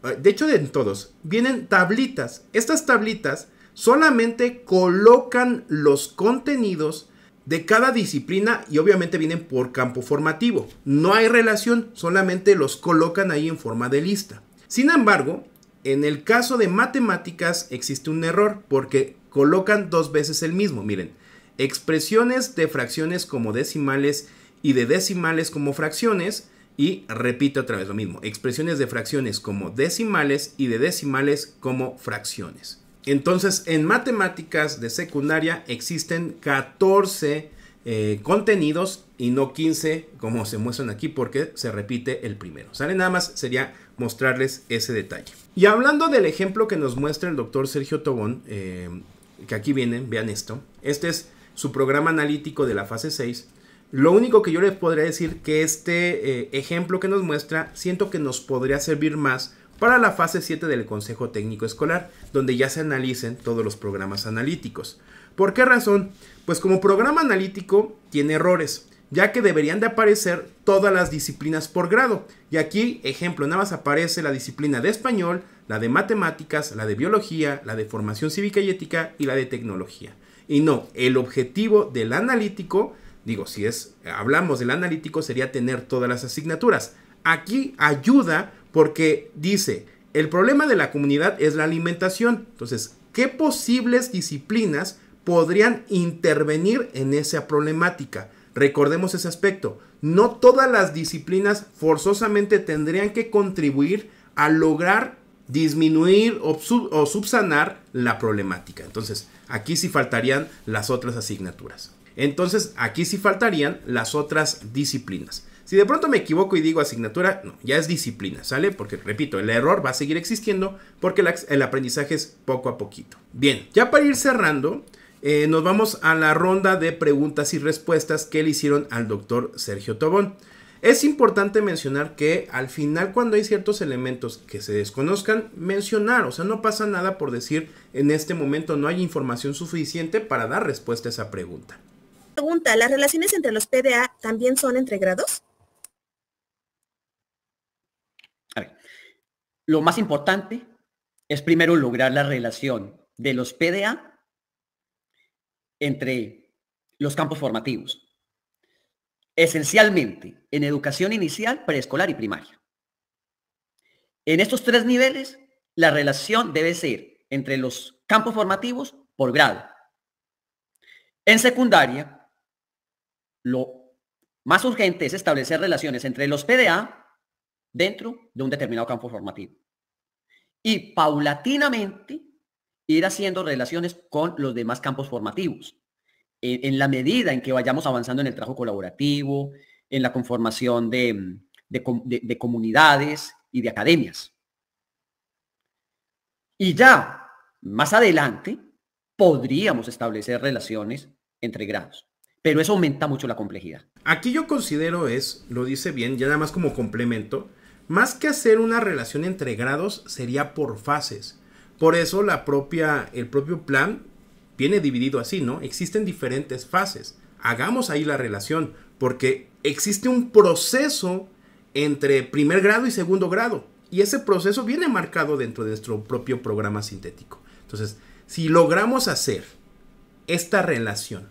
Speaker 1: de hecho en todos, vienen tablitas. Estas tablitas solamente colocan los contenidos de cada disciplina y obviamente vienen por campo formativo. No hay relación, solamente los colocan ahí en forma de lista. Sin embargo, en el caso de matemáticas existe un error porque colocan dos veces el mismo. Miren, expresiones de fracciones como decimales y de decimales como fracciones. Y repito otra vez lo mismo, expresiones de fracciones como decimales y de decimales como fracciones. Entonces, en matemáticas de secundaria existen 14 contenidos y no 15 como se muestran aquí porque se repite el primero. ¿Sale? Nada más sería mostrarles ese detalle. Y hablando del ejemplo que nos muestra el doctor Sergio Tobón, que aquí vienen, vean esto. Este es su programa analítico de la fase 6. Lo único que yo les podría decir que este ejemplo que nos muestra, siento que nos podría servir más para la fase 7 del Consejo Técnico Escolar, donde ya se analicen todos los programas analíticos. ¿Por qué razón? Pues como programa analítico tiene errores, ya que deberían de aparecer todas las disciplinas por grado. Y aquí, ejemplo, nada más aparece la disciplina de español, la de matemáticas, la de biología, la de formación cívica y ética y la de tecnología. Y no, el objetivo del analítico, digo, si hablamos del analítico, sería tener todas las asignaturas. Aquí ayuda porque dice, el problema de la comunidad es la alimentación. Entonces, ¿qué posibles disciplinas podrían intervenir en esa problemática? Recordemos ese aspecto. No todas las disciplinas forzosamente tendrían que contribuir a lograr disminuir o subsanar la problemática. Entonces, aquí sí faltarían las otras asignaturas. Entonces, aquí sí faltarían las otras disciplinas. Si de pronto me equivoco y digo asignatura, no, ya es disciplina, ¿sale? Porque, repito, el error va a seguir existiendo porque el aprendizaje es poco a poquito. Bien, ya para ir cerrando, nos vamos a la ronda de preguntas y respuestas que le hicieron al doctor Sergio Tobón. Es importante mencionar que al final, cuando hay ciertos elementos que se desconozcan, mencionar, o sea, no pasa nada por decir en este momento no hay información suficiente para dar respuesta a esa pregunta.
Speaker 3: Pregunta, ¿las relaciones entre los PDA también son entre grados?
Speaker 2: A ver, lo más importante es primero lograr la relación de los PDA entre los campos formativos. Esencialmente en educación inicial, preescolar y primaria. En estos tres niveles, la relación debe ser entre los campos formativos por grado. En secundaria, lo más urgente es establecer relaciones entre los PDA dentro de un determinado campo formativo. Y paulatinamente ir haciendo relaciones con los demás campos formativos. En la medida en que vayamos avanzando en el trabajo colaborativo, en la conformación de comunidades y de academias. Y ya más adelante podríamos establecer relaciones entre grados. pero eso aumenta mucho la complejidad.
Speaker 1: Aquí yo considero lo dice bien, ya nada más como complemento, más que hacer una relación entre grados sería por fases. Por eso el propio plan viene dividido así, ¿no? Existen diferentes fases. Hagamos ahí la relación, porque existe un proceso entre primer grado y segundo grado. Y ese proceso viene marcado dentro de nuestro propio programa sintético. Entonces, si logramos hacer esta relación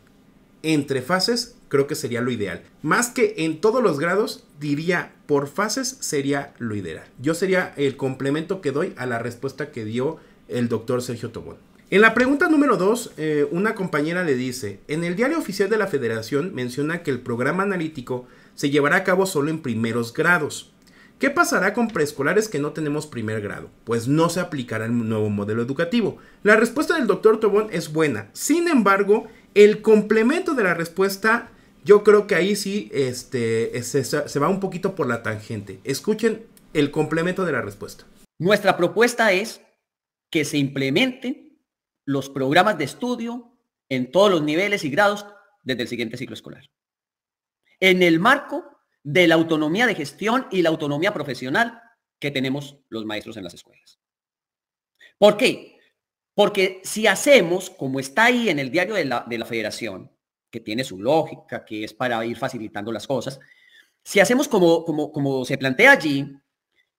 Speaker 1: entre fases, creo que sería lo ideal. Más que en todos los grados, diría por fases sería lo ideal. Yo sería el complemento que doy a la respuesta que dio el doctor Sergio Tobón. En la pregunta número 2, una compañera le dice, en el diario oficial de la Federación menciona que el programa analítico se llevará a cabo solo en primeros grados. ¿Qué pasará con preescolares que no tenemos primer grado? Pues no se aplicará el nuevo modelo educativo. La respuesta del doctor Tobón es buena. Sin embargo, el complemento de la respuesta, yo creo que ahí sí se va un poquito por la tangente. Escuchen el complemento de la respuesta.
Speaker 2: Nuestra propuesta es que se implementen los programas de estudio en todos los niveles y grados desde el siguiente ciclo escolar, en el marco de la autonomía de gestión y la autonomía profesional que tenemos los maestros en las escuelas. ¿Por qué? Porque si hacemos, como está ahí en el diario de la Federación, que tiene su lógica, que es para ir facilitando las cosas, si hacemos como se plantea allí,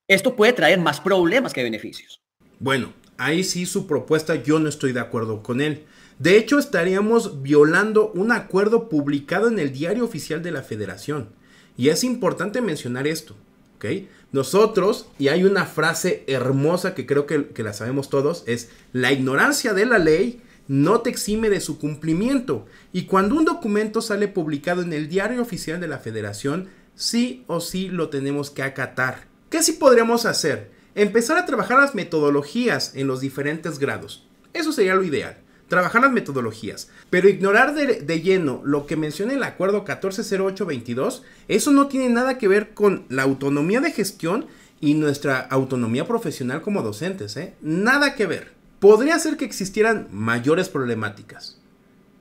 Speaker 2: esto puede traer más problemas que beneficios.
Speaker 1: Bueno, ahí sí su propuesta yo no estoy de acuerdo con él. De hecho, estaríamos violando un acuerdo publicado en el diario oficial de la Federación. Y es importante mencionar esto, ¿ok? Nosotros, y hay una frase hermosa que creo que la sabemos todos, es: la ignorancia de la ley no te exime de su cumplimiento. Y cuando un documento sale publicado en el diario oficial de la Federación, sí o sí lo tenemos que acatar. ¿Qué sí podríamos hacer? Empezar a trabajar las metodologías en los diferentes grados. Eso sería lo ideal. Trabajar las metodologías, pero ignorar de lleno lo que menciona el acuerdo 140822, eso no tiene nada que ver con la autonomía de gestión y nuestra autonomía profesional como docentes, nada que ver. Podría ser que existieran mayores problemáticas,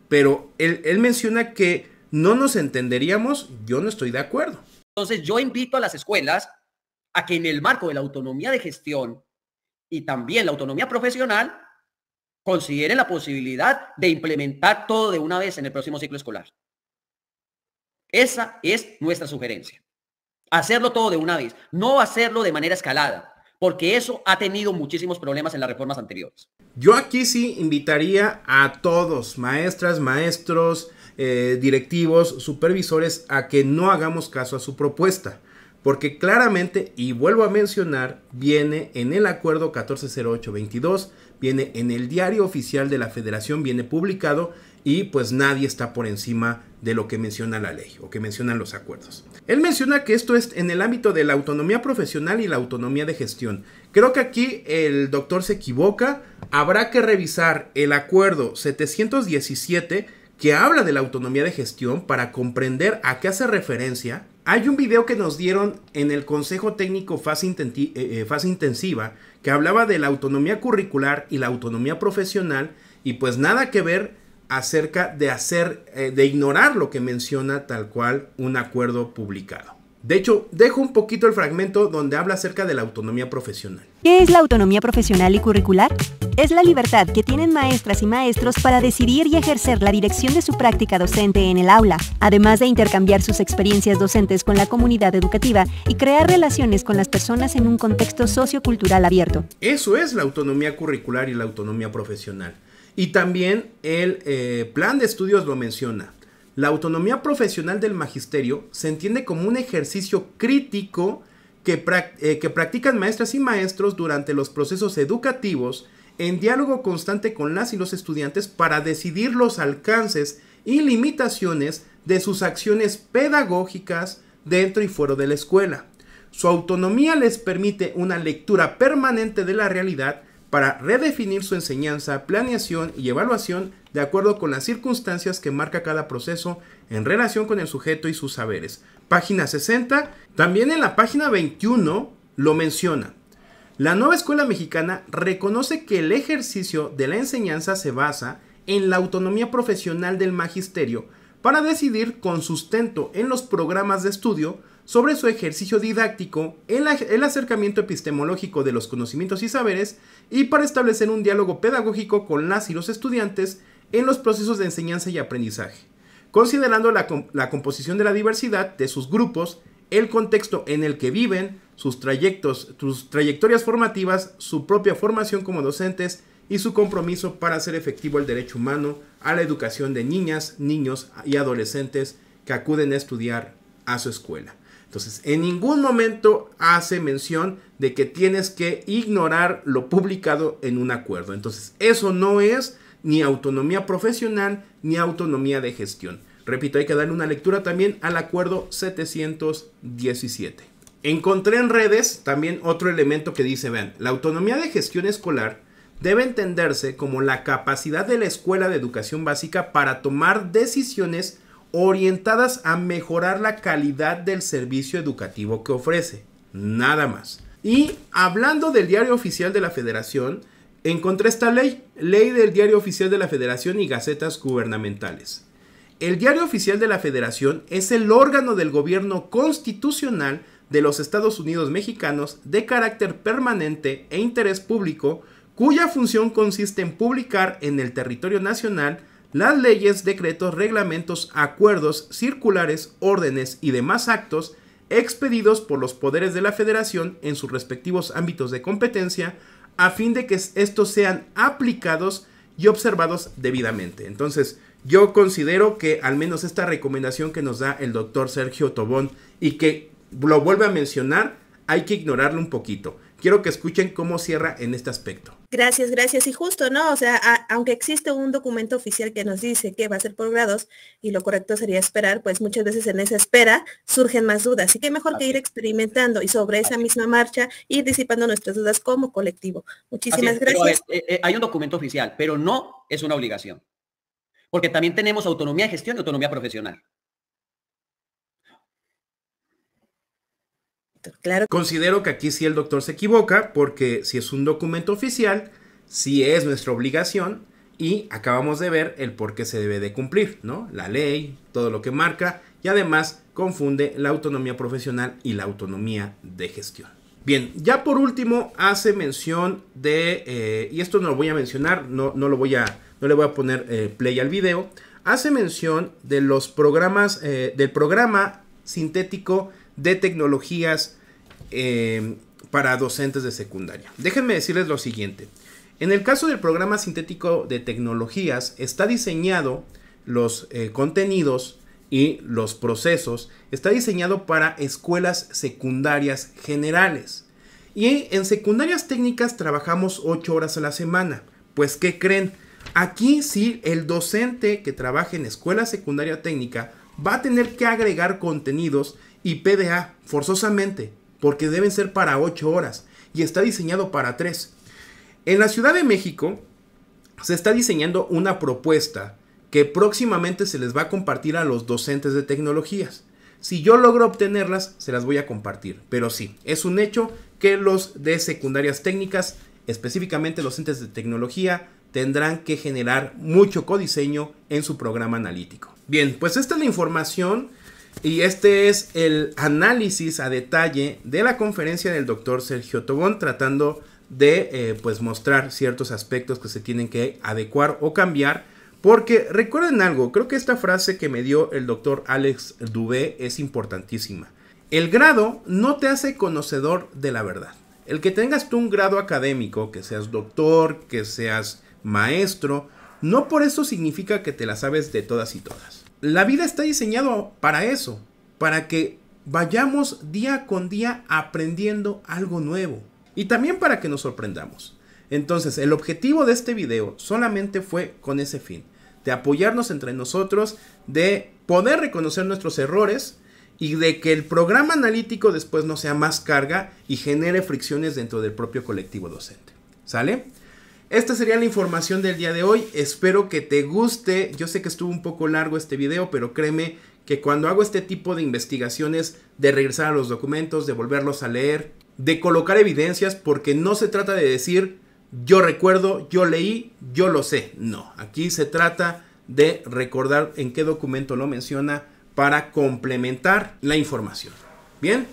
Speaker 1: pero él menciona que no nos entenderíamos. Yo no estoy de acuerdo.
Speaker 2: Entonces yo invito a las escuelas a que en el marco de la autonomía de gestión y también la autonomía profesional consideren la posibilidad de implementar todo de una vez en el próximo ciclo escolar. Esa es nuestra sugerencia. Hacerlo todo de una vez, no hacerlo de manera escalada, porque eso ha tenido muchísimos problemas en las reformas anteriores.
Speaker 1: Yo aquí sí invitaría a todos, maestras, maestros, directivos, supervisores, a que no hagamos caso a su propuesta. Porque claramente, y vuelvo a mencionar, viene en el acuerdo 140822, viene en el diario oficial de la Federación, viene publicado, y pues nadie está por encima de lo que menciona la ley o que mencionan los acuerdos. Él menciona que esto es en el ámbito de la autonomía profesional y la autonomía de gestión. Creo que aquí el doctor se equivoca. Habrá que revisar el acuerdo 717 que habla de la autonomía de gestión para comprender a qué hace referencia. Hay un video que nos dieron en el Consejo Técnico Fase Intensiva que hablaba de la autonomía curricular y la autonomía profesional, y pues nada que ver acerca de ignorar lo que menciona tal cual un acuerdo publicado. De hecho, dejo un poquito el fragmento donde habla acerca de la autonomía profesional.
Speaker 4: ¿Qué es la autonomía profesional y curricular? Es la libertad que tienen maestras y maestros para decidir y ejercer la dirección de su práctica docente en el aula, además de intercambiar sus experiencias docentes con la comunidad educativa y crear relaciones con las personas en un contexto sociocultural abierto.
Speaker 1: Eso es la autonomía curricular y la autonomía profesional. Y también el plan de estudios lo menciona. La autonomía profesional del magisterio se entiende como un ejercicio crítico que practican maestras y maestros durante los procesos educativos en diálogo constante con las y los estudiantes para decidir los alcances y limitaciones de sus acciones pedagógicas dentro y fuera de la escuela. Su autonomía les permite una lectura permanente de la realidad para redefinir su enseñanza, planeación y evaluación de acuerdo con las circunstancias que marca cada proceso en relación con el sujeto y sus saberes. Página 60, también en la página 21 lo menciona. La nueva escuela mexicana reconoce que el ejercicio de la enseñanza se basa en la autonomía profesional del magisterio para decidir con sustento en los programas de estudio sobre su ejercicio didáctico, el acercamiento epistemológico de los conocimientos y saberes y para establecer un diálogo pedagógico con las y los estudiantes en los procesos de enseñanza y aprendizaje, considerando la composición de la diversidad de sus grupos, el contexto en el que viven, sus trayectorias formativas, su propia formación como docentes y su compromiso para hacer efectivo el derecho humano a la educación de niñas, niños y adolescentes que acuden a estudiar a su escuela. Entonces, en ningún momento hace mención de que tienes que ignorar lo publicado en un acuerdo. Entonces, eso no es ni autonomía profesional ni autonomía de gestión. Repito, hay que darle una lectura también al acuerdo 717. Encontré en redes también otro elemento que dice, vean, la autonomía de gestión escolar debe entenderse como la capacidad de la escuela de educación básica para tomar decisiones orientadas a mejorar la calidad del servicio educativo que ofrece. Nada más. Y hablando del Diario Oficial de la Federación, encontré esta ley del Diario Oficial de la Federación y gacetas gubernamentales. El Diario Oficial de la Federación es el órgano del gobierno constitucional de los Estados Unidos mexicanos de carácter permanente e interés público, cuya función consiste en publicar en el territorio nacional las leyes, decretos, reglamentos, acuerdos, circulares, órdenes y demás actos expedidos por los poderes de la Federación en sus respectivos ámbitos de competencia, a fin de que estos sean aplicados y observados debidamente. Entonces, yo considero que al menos esta recomendación que nos da el doctor Sergio Tobón y que lo vuelve a mencionar, hay que ignorarlo un poquito. Quiero que escuchen cómo cierra en este aspecto.
Speaker 3: Gracias. Y justo, ¿no? O sea, aunque existe un documento oficial que nos dice que va a ser por grados y lo correcto sería esperar, pues muchas veces en esa espera surgen más dudas. Así que mejor que ir experimentando y sobre esa misma marcha ir disipando nuestras dudas como colectivo. Muchísimas gracias.
Speaker 2: Pero, hay un documento oficial, pero no es una obligación. Porque también tenemos autonomía de gestión y autonomía profesional.
Speaker 3: Claro.
Speaker 1: Considero que aquí sí el doctor se equivoca, porque si es un documento oficial, sí es nuestra obligación y acabamos de ver el por qué se debe de cumplir, ¿no? La ley, todo lo que marca y además confunde la autonomía profesional y la autonomía de gestión. Bien, ya por último hace mención de, y esto no lo voy a mencionar, no le voy a poner play al video, hace mención de los programas, del programa sintético de tecnologías para docentes de secundaria. Déjenme decirles lo siguiente. En el caso del programa sintético de tecnologías, está diseñado los contenidos y los procesos, está diseñado para escuelas secundarias generales. Y en secundarias técnicas trabajamos 8 horas a la semana. Pues, ¿qué creen? Aquí sí, el docente que trabaje en escuela secundaria técnica va a tener que agregar contenidos y PDA forzosamente, porque deben ser para 8 horas y está diseñado para 3. En la Ciudad de México se está diseñando una propuesta que próximamente se les va a compartir a los docentes de tecnologías. Si yo logro obtenerlas, se las voy a compartir. Pero sí, es un hecho que los de secundarias técnicas, específicamente los docentes de tecnología, tendrán que generar mucho codiseño en su programa analítico. Bien, pues esta es la información y este es el análisis a detalle de la conferencia del doctor Sergio Tobón, tratando de pues mostrar ciertos aspectos que se tienen que adecuar o cambiar. Porque recuerden algo, creo que esta frase que me dio el doctor Alex Dubé es importantísima. El grado no te hace conocedor de la verdad. El que tengas tú un grado académico, que seas doctor, que seas maestro, no por eso significa que te la sabes de todas y todas. La vida está diseñado para eso, para que vayamos día con día aprendiendo algo nuevo y también para que nos sorprendamos. Entonces, el objetivo de este video solamente fue con ese fin, de apoyarnos entre nosotros, de poder reconocer nuestros errores y de que el programa analítico después no sea más carga y genere fricciones dentro del propio colectivo docente. ¿Sale? Esta sería la información del día de hoy. Espero que te guste. Yo sé que estuvo un poco largo este video, pero créeme que cuando hago este tipo de investigaciones, de regresar a los documentos, de volverlos a leer, de colocar evidencias, porque no se trata de decir yo recuerdo, yo leí, yo lo sé. No, aquí se trata de recordar en qué documento lo menciona para complementar la información. Bien,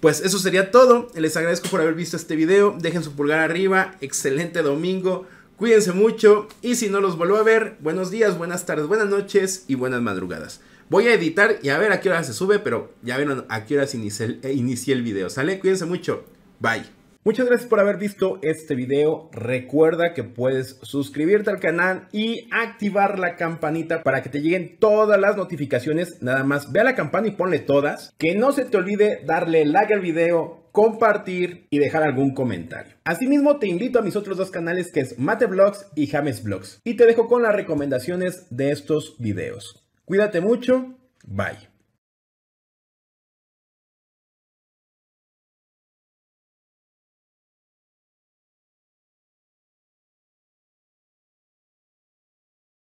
Speaker 1: pues eso sería todo. Les agradezco por haber visto este video. Dejen su pulgar arriba. Excelente domingo. Cuídense mucho. Y si no los vuelvo a ver, buenos días, buenas tardes, buenas noches y buenas madrugadas. Voy a editar y a ver a qué hora se sube, pero ya vieron a qué horas inicié el video. ¿Sale? Cuídense mucho. Bye. Muchas gracias por haber visto este video. Recuerda que puedes suscribirte al canal y activar la campanita para que te lleguen todas las notificaciones. Nada más ve a la campana y ponle todas. Que no se te olvide darle like al video, compartir y dejar algún comentario. Asimismo te invito a mis otros dos canales, que es Mate Vlogs y James Vlogs. Y te dejo con las recomendaciones de estos videos. Cuídate mucho. Bye.